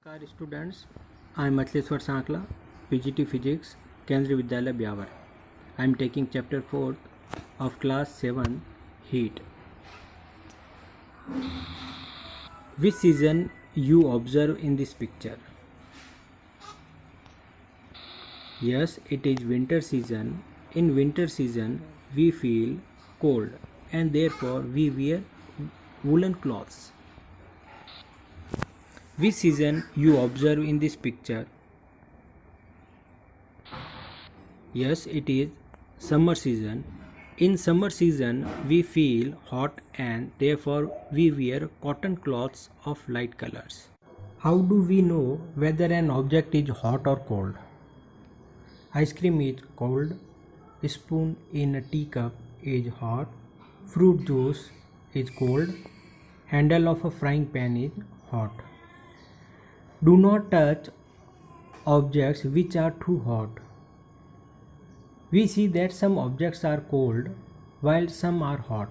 नमस्कार students, I am Achileshwar Sankla, PGT Physics, Kendriya Vidyalaya Byawar. I am taking chapter 4 of class 7 Heat. Which season you observe in this picture? Yes, it is winter season. In winter season we feel cold and therefore we wear woolen clothes. Which season you observe in this picture? Yes, it is summer season. In summer season, we feel hot and therefore we wear cotton cloths of light colors. How do we know whether an object is hot or cold? Ice cream is cold, spoon in a teacup is hot, fruit juice is cold, handle of a frying pan is hot. Do not touch objects which are too hot. We see that some objects are cold while some are hot.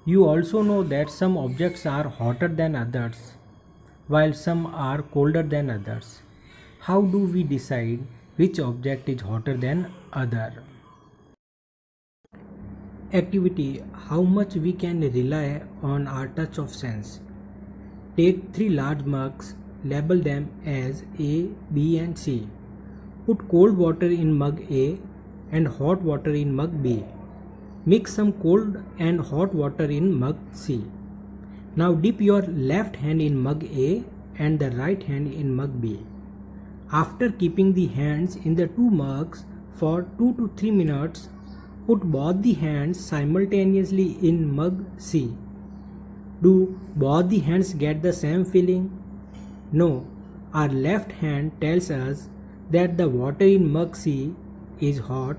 You also know that some objects are hotter than others while some are colder than others. How do we decide which object is hotter than other? Activity: how much we can rely on our touch of sense. Take 3 large mugs, label them as A, B and C. Put cold water in mug A and hot water in mug B. Mix some cold and hot water in mug C. Now dip your left hand in mug A and the right hand in mug B. After keeping the hands in the two mugs for 2 to 3 minutes, put both the hands simultaneously in mug C. Do both the hands get the same feeling? No. Our left hand tells us that the water in mug C is hot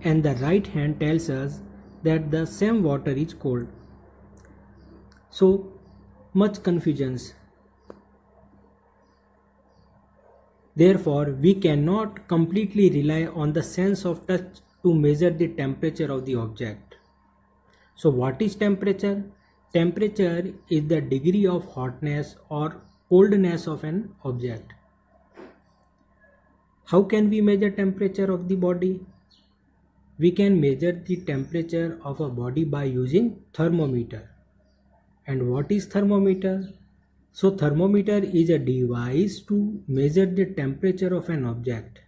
and the right hand tells us that the same water is cold. So much confusions. Therefore, we cannot completely rely on the sense of touch to measure the temperature of the object. So what is temperature? Temperature is the degree of hotness or coldness of an object. How can we measure temperature of the body? We can measure the temperature of a body by using thermometer. And what is thermometer? So thermometer is a device to measure the temperature of an object.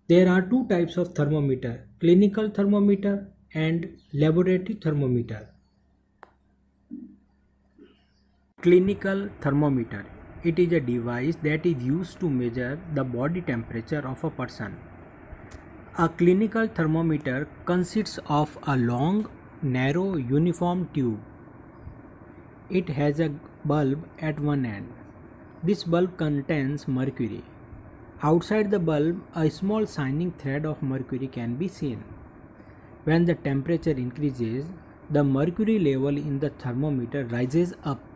There are two types of thermometer: clinical thermometer and laboratory thermometer. Clinical thermometer. It is a device that is used to measure the body temperature of a person. A clinical thermometer consists of a long, narrow, uniform tube. It has a bulb at one end. This bulb contains mercury. Outside the bulb, a small shining thread of mercury can be seen. When the temperature increases, the mercury level in the thermometer rises up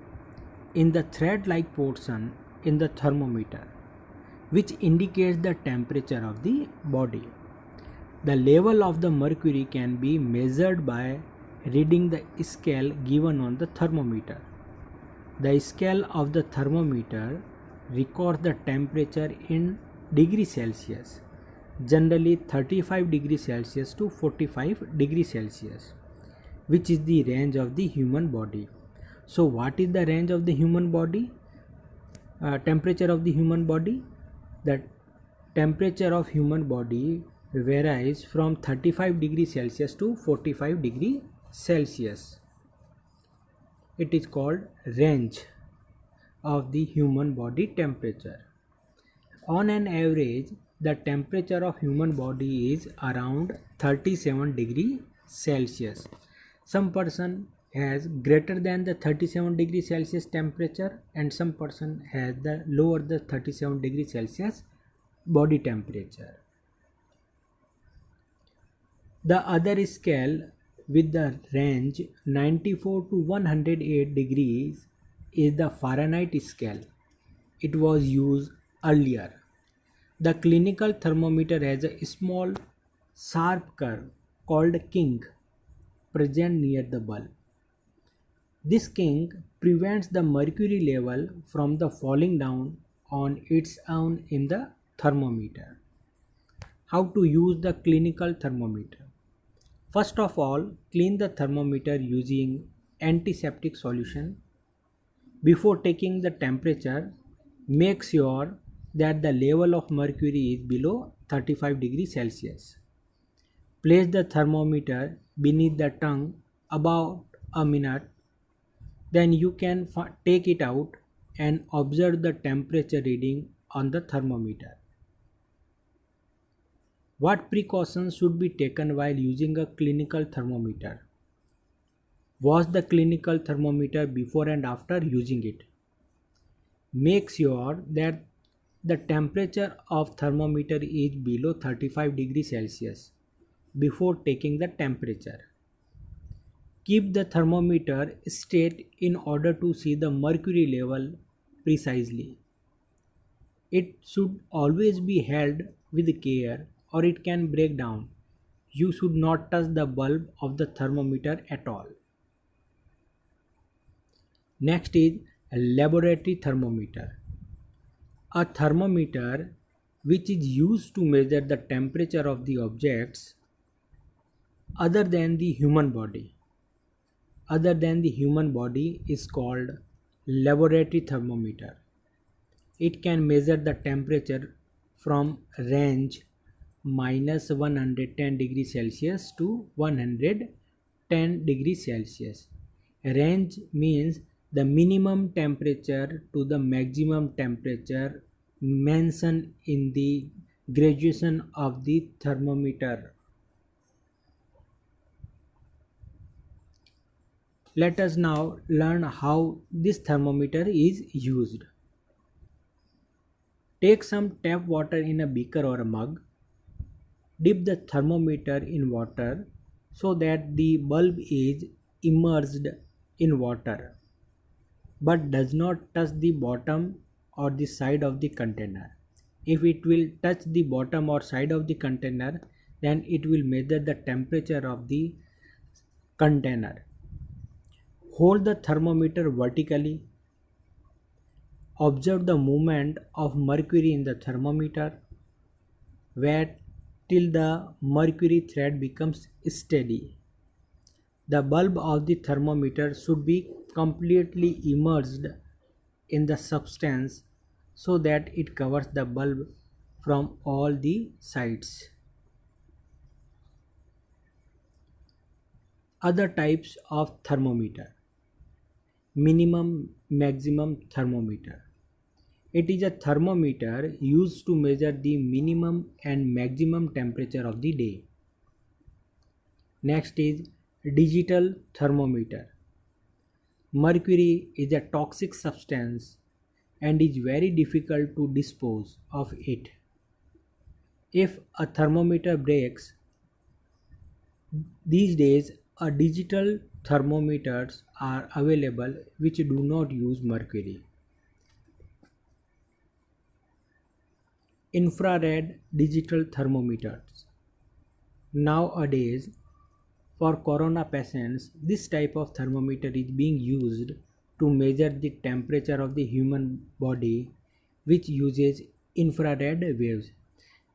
in the thread-like portion in the thermometer, which indicates the temperature of the body. The level of the mercury can be measured by reading the scale given on the thermometer. The scale of the thermometer records the temperature in degrees Celsius, generally 35 degrees Celsius to 45 degrees Celsius, which is the range of the human body. So what is the range of the human body? Temperature of the human body? The temperature of human body varies from 35 degrees Celsius to 45 degrees Celsius. It is called range of the human body temperature. On an average, the temperature of human body is around 37 degrees Celsius. Some person has greater than the 37 degrees Celsius temperature and some person has the lower the 37 degrees Celsius body temperature. The other scale with the range 94 to 108 degrees is the Fahrenheit scale. It was used earlier. The clinical thermometer has a small sharp curve called kink present near the bulb. This kink prevents the mercury level from the falling down on its own in the thermometer. How to use the clinical thermometer? First of all, clean the thermometer using antiseptic solution. Before taking the temperature, make sure that the level of mercury is below 35 degrees Celsius. Place the thermometer beneath the tongue about a minute. Then you can take it out and observe the temperature reading on the thermometer. What precautions should be taken while using a clinical thermometer? Wash the clinical thermometer before and after using it. Make sure that the temperature of thermometer is below 35 degrees Celsius before taking the temperature. Keep the thermometer straight in order to see the mercury level precisely. It should always be held with care or it can break down. You should not touch the bulb of the thermometer at all. Next is a laboratory thermometer. A thermometer which is used to measure the temperature of the objects other than the human body. Other than the human body is called laboratory thermometer. It can measure the temperature from range minus 110 degrees Celsius to 110 degrees Celsius. Range means the minimum temperature to the maximum temperature mentioned in the graduation of the thermometer. Let us now learn how this thermometer is used. Take some tap water in a beaker or a mug. Dip the thermometer in water so that the bulb is immersed in water but does not touch the bottom or the side of the container. If it will touch the bottom or side of the container, then it will measure the temperature of the container. Hold the thermometer vertically. Observe the movement of mercury in the thermometer. Wait till the mercury thread becomes steady. The bulb of the thermometer should be completely immersed in the substance so that it covers the bulb from all the sides. Other types of thermometer. Minimum maximum thermometer. It is a thermometer used to measure the minimum and maximum temperature of the day. Next is digital thermometer. Mercury is a toxic substance and is very difficult to dispose of it. If a thermometer breaks, these days a digital thermometers are available which do not use mercury. Infrared digital thermometers. Nowadays, for corona patients, this type of thermometer is being used to measure the temperature of the human body, which uses infrared waves.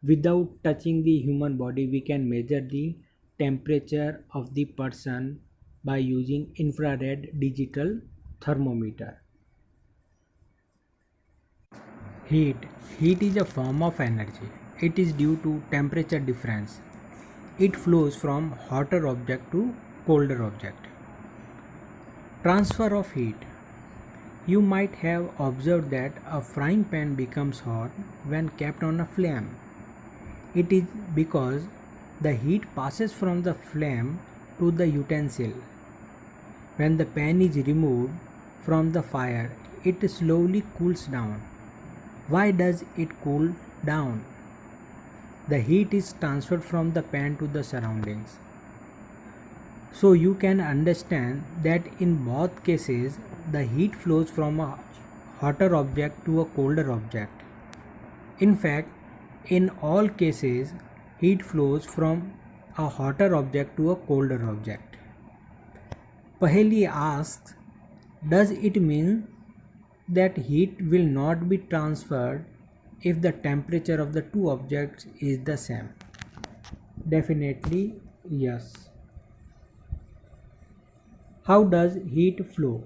Without touching the human body, we can measure the temperature of the person by using infrared digital thermometer. Heat. Heat is a form of energy. It is due to temperature difference. It flows from hotter object to colder object. Transfer of heat. You might have observed that a frying pan becomes hot when kept on a flame. It is because the heat passes from the flame to the utensil. When the pan is removed from the fire, it slowly cools down. Why does it cool down? The heat is transferred from the pan to the surroundings. So you can understand that in both cases the heat flows from a hotter object to a colder object. In fact, in all cases heat flows from a hotter object to a colder object. Paheli asks, Does it mean that heat will not be transferred if the temperature of the two objects is the same? Definitely yes. How does heat flow?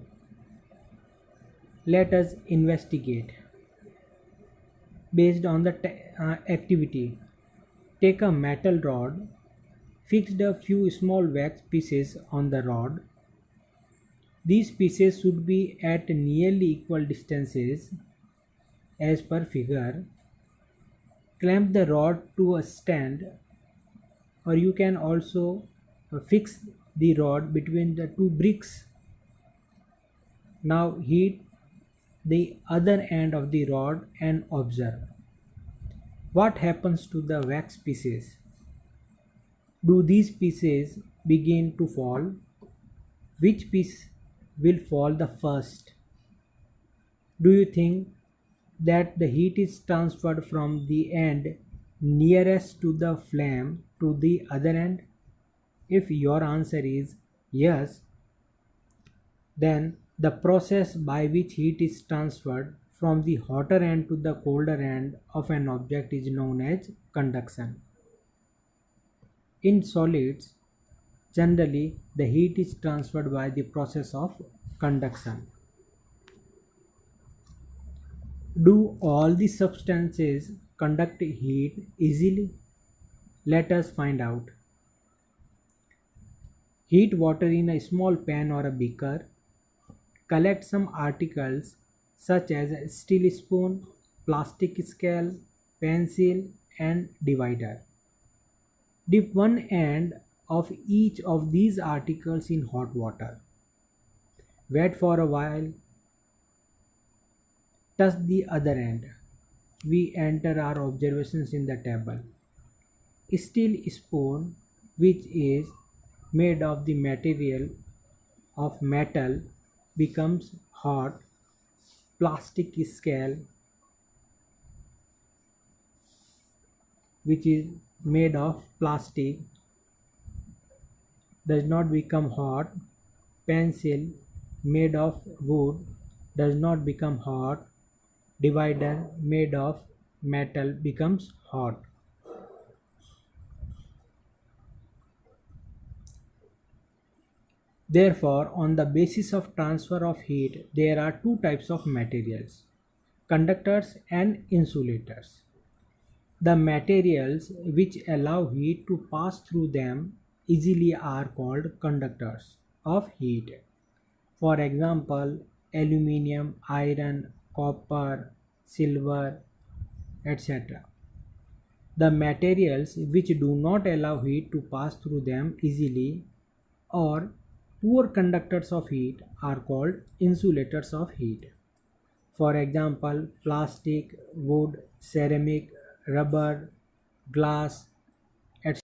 Let us investigate. Based on the activity, take a metal rod, fix a few small wax pieces on the rod. These pieces should be at nearly equal distances as per figure. Clamp the rod to a stand, or you can also fix the rod between the two bricks. Now heat the other end of the rod and observe what happens to the wax pieces. Do these pieces begin to fall? Which piece will fall the first? Do you think that the heat is transferred from the end nearest to the flame to the other end? If your answer is yes, then the process by which heat is transferred from the hotter end to the colder end of an object is known as conduction. In solids, generally the heat is transferred by the process of conduction. Do all the substances conduct heat easily? Let us find out. Heat water in a small pan or a beaker. Collect some articles such as a steel spoon, plastic scale, pencil, and divider. Dip one end of each of these articles in hot water. Wait for a while. Touch the other end. We enter our observations in the table. Steel spoon, which is made of the material of metal, becomes hot. Plastic scale, which is made of plastic, does not become hot. Pencil, made of wood, does not become hot. Divider, made of metal, becomes hot. Therefore, on the basis of transfer of heat, there are two types of materials: conductors and insulators. The materials which allow heat to pass through them easily are called conductors of heat. For example, aluminium, iron, copper, silver, etc. The materials which do not allow heat to pass through them easily or poor conductors of heat are called insulators of heat. For example, plastic, wood, ceramic, rubber, glass, etc.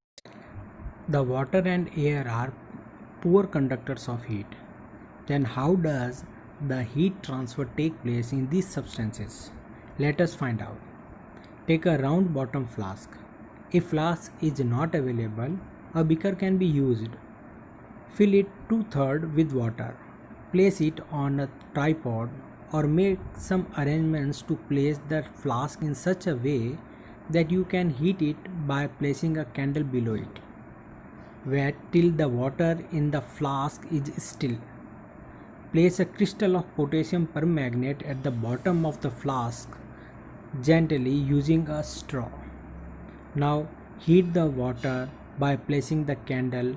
The water and air are poor conductors of heat. Then how does the heat transfer take place in these substances? Let us find out. Take a round bottom flask. If flask is not available, a beaker can be used. Fill it 2/3 with water. Place it on a tripod or make some arrangements to place the flask in such a way that you can heat it by placing a candle below it. Wait till the water in the flask is still. Place a crystal of potassium permanganate at the bottom of the flask gently using a straw. Now heat the water by placing the candle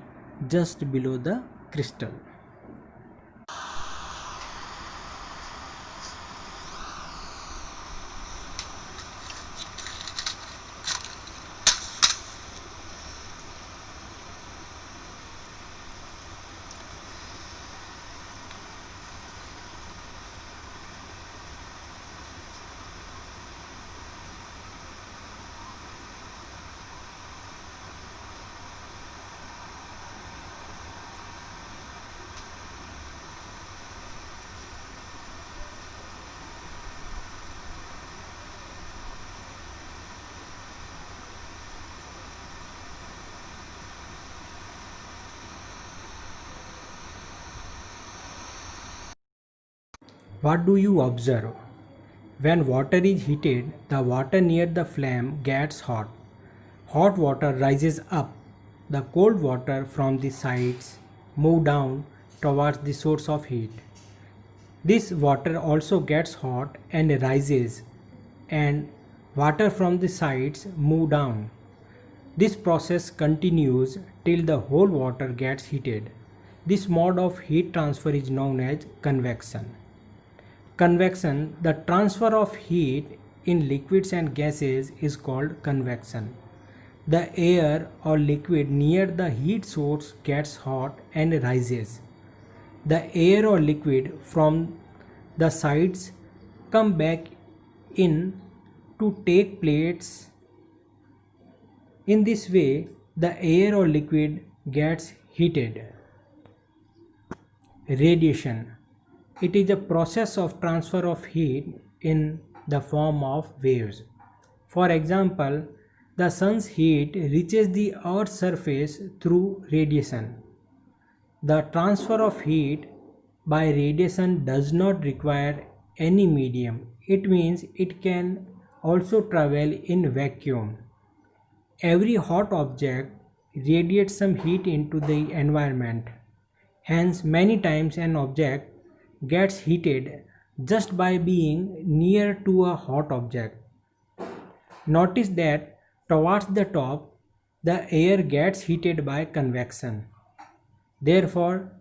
just below the crystal. What do you observe? When water is heated, the water near the flame gets hot. Hot water rises up. The cold water from the sides move down towards the source of heat. This water also gets hot and rises, and water from the sides move down. This process continues till the whole water gets heated. This mode of heat transfer is known as convection. Convection, the transfer of heat in liquids and gases, is called convection. The air or liquid near the heat source gets hot and rises. The air or liquid from the sides come back in to take place. In this way, the air or liquid gets heated. Radiation. It is a process of transfer of heat in the form of waves. For example, the sun's heat reaches the earth's surface through radiation. The transfer of heat by radiation does not require any medium. It means it can also travel in vacuum. Every hot object radiates some heat into the environment. Hence, many times an object gets heated just by being near to a hot object. Notice that towards the top, the air gets heated by convection. Therefore,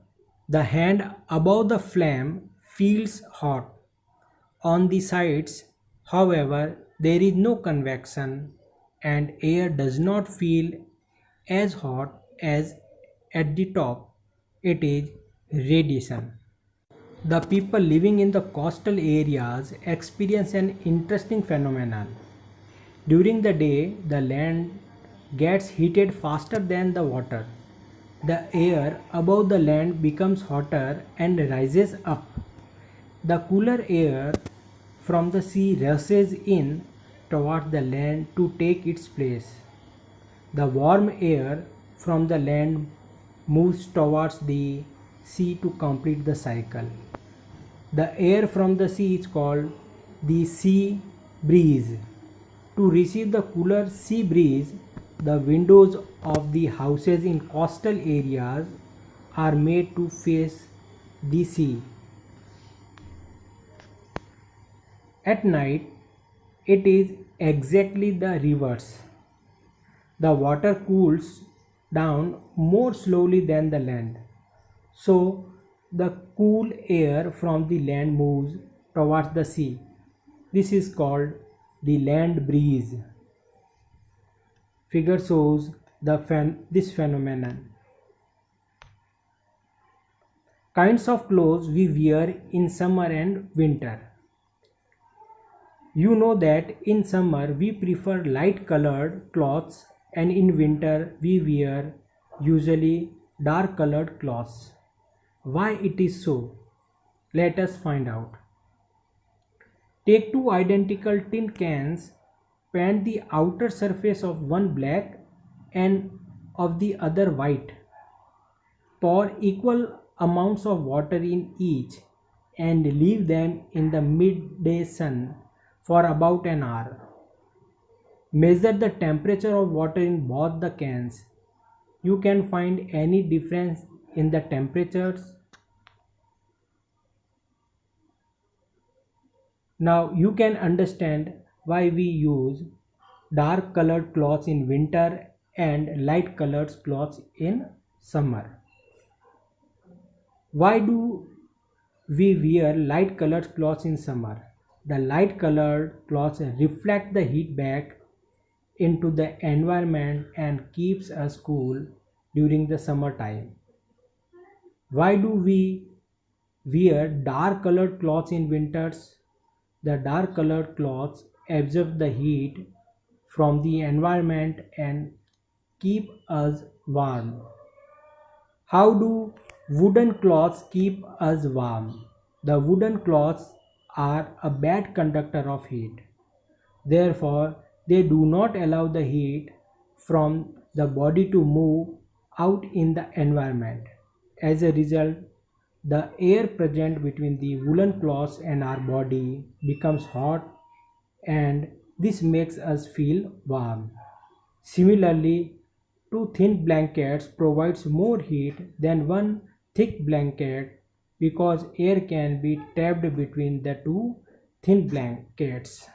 the hand above the flame feels hot. On the sides, however, there is no convection and air does not feel as hot as at the top. It is radiation. The people living in the coastal areas experience an interesting phenomenon. During the day, the land gets heated faster than the water. The air above the land becomes hotter and rises up. The cooler air from the sea rushes in towards the land to take its place. The warm air from the land moves towards the sea to complete the cycle. The air from the sea is called the sea breeze. To receive the cooler sea breeze, the windows of the houses in coastal areas are made to face the sea. At night, it is exactly the reverse. The water cools down more slowly than the land. So, the cool air from the land moves towards the sea. This is called the land breeze. Figure shows this phenomenon. Kinds of clothes we wear in summer and winter. You know that in summer we prefer light colored clothes and in winter we wear usually dark colored clothes. Why it is so? Let us find out. Take two identical tin cans, paint the outer surface of one black and of the other white. Pour equal amounts of water in each and leave them in the midday sun for about an hour. Measure the temperature of water in both the cans. You can find any difference in the temperatures. Now you can understand why we use dark colored clothes in winter and light colored clothes in summer. Why do we wear light colored clothes in summer? The light colored clothes reflect the heat back into the environment and keeps us cool during the summer time. Why do we wear dark colored clothes in winters? The dark colored clothes absorb the heat from the environment and keep us warm. How do wooden cloths keep us warm? The wooden cloths are a bad conductor of heat. Therefore, they do not allow the heat from the body to move out in the environment. As a result, The air present between the woolen cloths and our body becomes hot, and this makes us feel warm. Similarly, two thin blankets provides more heat than one thick blanket because air can be trapped between the two thin blankets.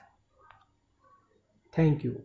Thank you.